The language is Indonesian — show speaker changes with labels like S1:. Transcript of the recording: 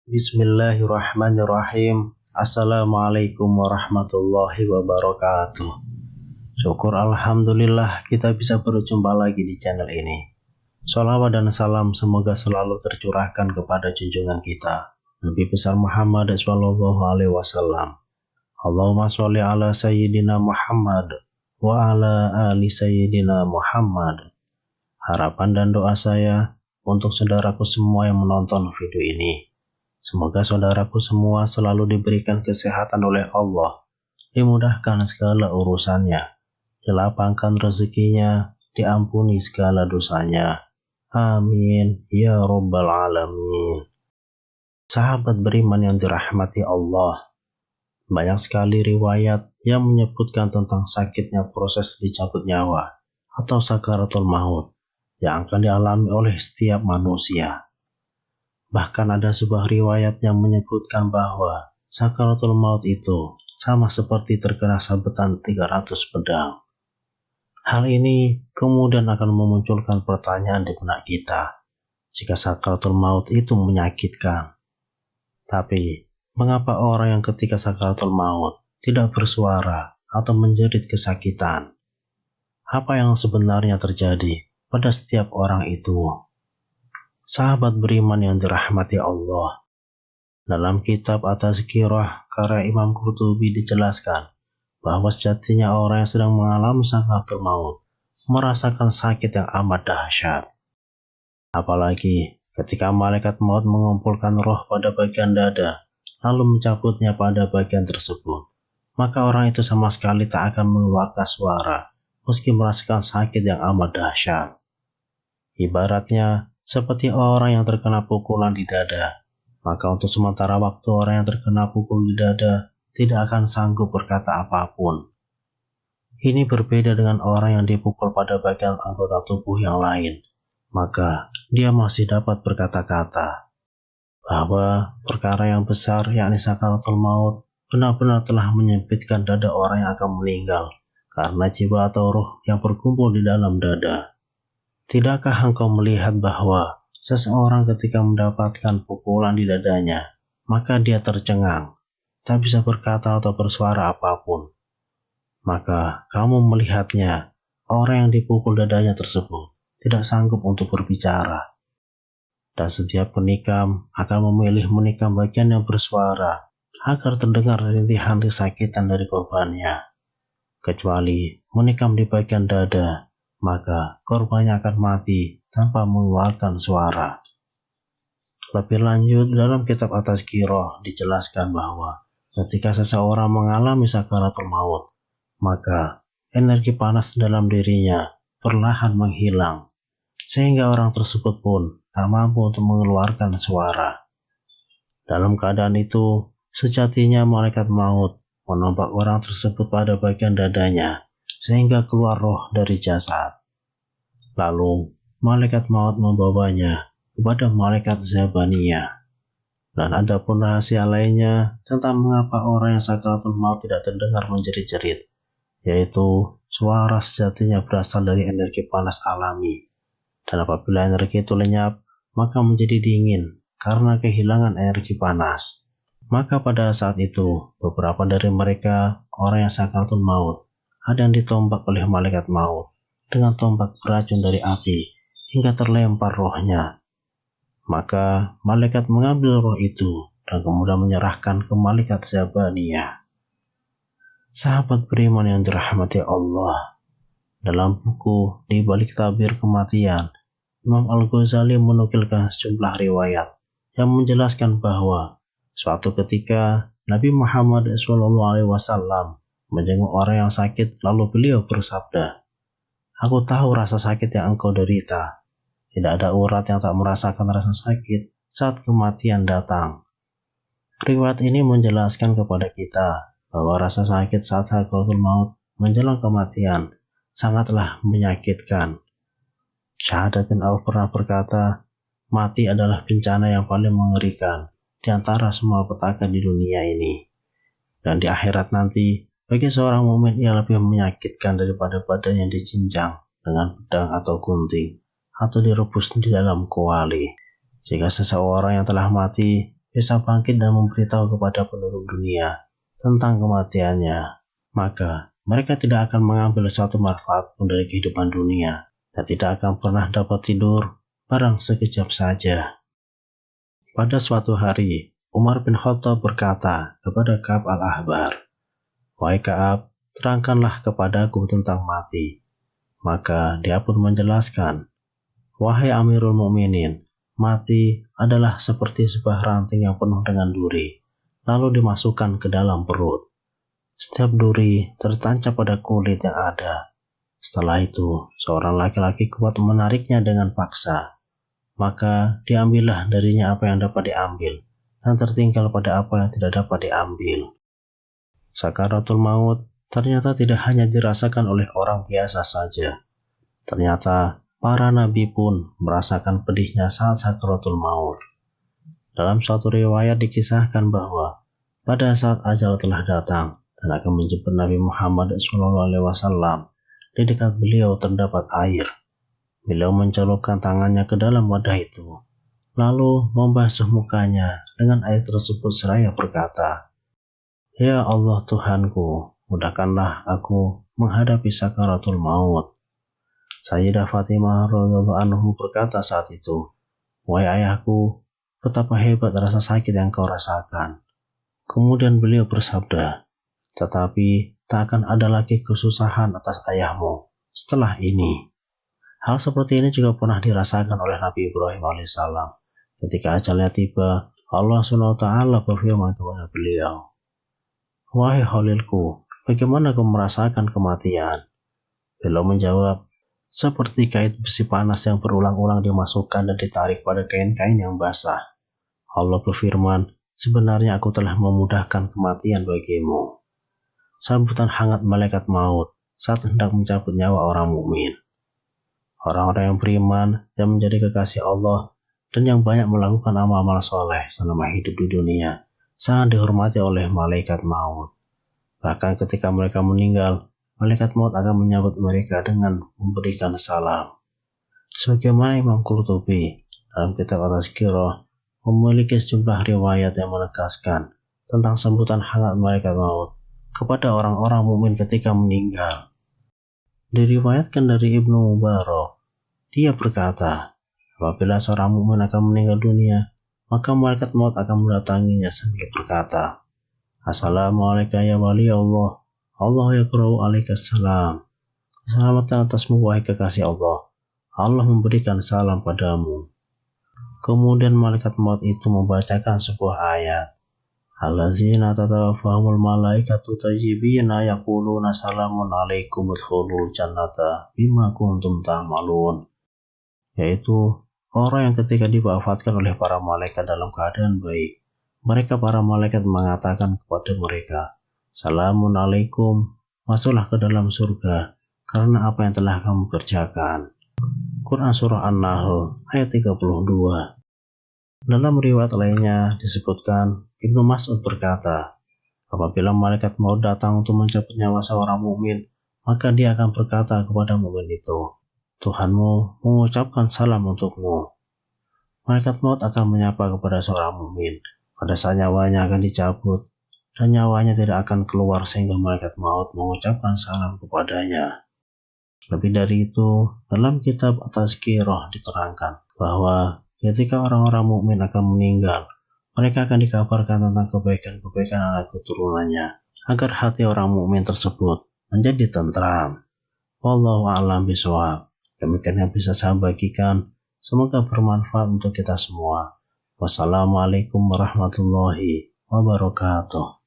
S1: Bismillahirrahmanirrahim. Assalamualaikum warahmatullahi wabarakatuh. Syukur alhamdulillah kita bisa berjumpa lagi di channel ini. Sholawat dan salam semoga selalu tercurahkan kepada junjungan kita Nabi besar Muhammad SAW. Allahumma sholli ala sayyidina Muhammad wa ala ali sayyidina Muhammad. Harapan dan doa saya untuk saudaraku semua yang menonton video ini, semoga saudaraku semua selalu diberikan kesehatan oleh Allah, dimudahkan segala urusannya, dilapangkan rezekinya, diampuni segala dosanya. Amin ya rabbal alamin. Sahabat beriman yang dirahmati Allah, banyak sekali riwayat yang menyebutkan tentang sakitnya proses dicabut nyawa atau sakaratul maut yang akan dialami oleh setiap manusia. Bahkan ada sebuah riwayat yang menyebutkan bahwa sakaratul maut itu sama seperti terkena sabetan 300 pedang. Hal ini kemudian akan memunculkan pertanyaan di benak kita. Jika sakaratul maut itu menyakitkan, tapi mengapa orang yang ketika sakaratul maut tidak bersuara atau menjerit kesakitan? Apa yang sebenarnya terjadi pada setiap orang itu? Sahabat beriman yang dirahmati Allah, dalam kitab At-Tazkirah karya Imam Qurtubi dijelaskan bahwa sejatinya orang yang sedang mengalami sakaratul maut merasakan sakit yang amat dahsyat. Apalagi ketika malaikat maut mengumpulkan roh pada bagian dada lalu mencabutnya pada bagian tersebut, maka orang itu sama sekali tak akan mengeluarkan suara meski merasakan sakit yang amat dahsyat. Ibaratnya seperti orang yang terkena pukulan di dada, maka untuk sementara waktu orang yang terkena pukul di dada tidak akan sanggup berkata apapun. Ini berbeda dengan orang yang dipukul pada bagian anggota tubuh yang lain, maka dia masih dapat berkata-kata. Bahwa perkara yang besar yakni sakaratul maut benar-benar telah menyempitkan dada orang yang akan meninggal karena jiwa atau roh yang berkumpul di dalam dada. Tidakkah engkau melihat bahwa seseorang ketika mendapatkan pukulan di dadanya, maka dia tercengang, tak bisa berkata atau bersuara apapun. Maka kamu melihatnya, orang yang dipukul dadanya tersebut tidak sanggup untuk berbicara. Dan setiap penikam akan memilih menikam bagian yang bersuara agar terdengar rintihan kesakitan dari korbannya. Kecuali menikam di bagian dada, maka korbannya akan mati tanpa mengeluarkan suara. Lebih lanjut, dalam kitab At-Tazkirah dijelaskan bahwa ketika seseorang mengalami sakaratul maut, maka energi panas dalam dirinya perlahan menghilang, sehingga orang tersebut pun tak mampu untuk mengeluarkan suara. Dalam keadaan itu, sejatinya malaikat maut menombak orang tersebut pada bagian dadanya, sehingga keluar roh dari jasad. Lalu malaikat maut membawanya kepada malaikat Zabaniyah. Dan ada pun rahasia lainnya tentang mengapa orang yang sakaratul maut tidak terdengar menjerit-jerit, yaitu suara sejatinya berasal dari energi panas alami. Dan apabila energi itu lenyap, maka menjadi dingin karena kehilangan energi panas. Maka pada saat itu, beberapa dari mereka, orang yang sakaratul maut, ada yang ditombak oleh malaikat maut dengan tombak beracun dari api hingga terlempar rohnya. Maka malaikat mengambil roh itu dan kemudian menyerahkan ke malaikat Zabaniyah. Sahabat beriman yang dirahmati Allah, dalam buku Di Balik Tabir Kematian, Imam Al-Ghazali menukilkan sejumlah riwayat yang menjelaskan bahwa suatu ketika Nabi Muhammad SAW menjenguk orang yang sakit, lalu beliau bersabda, "Aku tahu rasa sakit yang engkau derita. Tidak ada urat yang tak merasakan rasa sakit saat kematian datang." Riwayat ini menjelaskan kepada kita bahwa rasa sakit saat sakaratul maut menjelang kematian sangatlah menyakitkan. Syahadat bin Auf pernah berkata, mati adalah bencana yang paling mengerikan di antara semua petaka di dunia ini. Dan di akhirat nanti, bagi seorang mukmin ia lebih menyakitkan daripada badan yang dicincang dengan pedang atau gunting, atau direbus di dalam kuali. Jika seseorang yang telah mati bisa bangkit dan memberitahu kepada penduduk dunia tentang kematiannya, maka mereka tidak akan mengambil suatu manfaat pun dari kehidupan dunia dan tidak akan pernah dapat tidur barang sekejap saja. Pada suatu hari, Umar bin Khattab berkata kepada Ka'ab al-Ahbar, "Wahai Ka'ab, terangkanlah kepadaku tentang mati." Maka dia pun menjelaskan, "Wahai Amirul Mukminin, mati adalah seperti sebuah ranting yang penuh dengan duri, lalu dimasukkan ke dalam perut. Setiap duri tertancap pada kulit yang ada. Setelah itu, seorang laki-laki kuat menariknya dengan paksa. Maka diambillah darinya apa yang dapat diambil, dan tertinggal pada apa yang tidak dapat diambil." Sakaratul maut ternyata tidak hanya dirasakan oleh orang biasa saja. Ternyata para nabi pun merasakan pedihnya saat sakaratul maut. Dalam suatu riwayat dikisahkan bahwa pada saat ajal telah datang dan akan menjemput Nabi Muhammad SAW, di dekat beliau terdapat air. Beliau mencelupkan tangannya ke dalam wadah itu, lalu membasuh mukanya dengan air tersebut seraya berkata, "Ya Allah Tuhanku, mudahkanlah aku menghadapi sakaratul maut." Sayyidah Fatimah radhiyallahu anhu berkata saat itu, "Wahai ayahku, betapa hebat rasa sakit yang kau rasakan." Kemudian beliau bersabda, "Tetapi tak akan ada lagi kesusahan atas ayahmu setelah ini." Hal seperti ini juga pernah dirasakan oleh Nabi Ibrahim alaihissalam. Ketika ajalnya tiba, Allah SWT berfirman kepada beliau, "Wahai Khalilku, bagaimana kau merasakan kematian?" Beliau menjawab, "Seperti kait besi panas yang berulang-ulang dimasukkan dan ditarik pada kain-kain yang basah." Allah berfirman, "Sebenarnya aku telah memudahkan kematian bagimu." Sambutan hangat malaikat maut saat hendak mencabut nyawa orang mukmin. Orang-orang yang beriman, yang menjadi kekasih Allah, dan yang banyak melakukan amal-amal soleh selama hidup di dunia, sangat dihormati oleh malaikat maut. Bahkan ketika mereka meninggal, malaikat maut akan menyambut mereka dengan memberikan salam. Sebagaimana Imam Qurtubi dalam kitab At-Tazkirah memiliki sejumlah riwayat yang menegaskan tentang sambutan hangat malaikat maut kepada orang-orang mukmin ketika meninggal. Diriwayatkan dari Ibnu Mubarak, dia berkata, apabila seorang mukmin akan meninggal dunia, maka malaikat maut akan mendatanginya sambil berkata, "Assalamualaikum ya wali Allah, Allah yaqra'u alaikas salam." Keselamatan atasmu wahai kekasih Allah, Allah memberikan salam padamu. Kemudian malaikat maut itu membacakan sebuah ayat, "Allazina tatawaffahumul malaikatu thayyibina yaquluna salamun alaikum udkhulul jannata bima kuntum ta'malun." Yaitu orang yang ketika diwafatkan oleh para malaikat dalam keadaan baik, mereka para malaikat mengatakan kepada mereka, "Salamun alaikum, masuklah ke dalam surga karena apa yang telah kamu kerjakan." Quran Surah An-Nahl ayat 32. Dalam riwayat lainnya disebutkan, Ibnu Mas'ud berkata, apabila malaikat maut datang untuk mencabut nyawa seorang mukmin, maka dia akan berkata kepada mukmin itu, "Tuhanmu mengucapkan salam untukmu." Malaikat maut akan menyapa kepada seorang mukmin pada saat nyawanya akan dicabut, dan nyawanya tidak akan keluar sehingga malaikat maut mengucapkan salam kepadanya. Lebih dari itu, dalam kitab At-Tazkirah diterangkan bahwa ketika orang-orang mukmin akan meninggal, mereka akan dikabarkan tentang kebaikan-kebaikan anak keturunannya, agar hati orang mukmin tersebut menjadi tentram. Wallahu a'lam bishawab. Demikian yang bisa saya bagikan. Semoga bermanfaat untuk kita semua. Wassalamualaikum warahmatullahi wabarakatuh.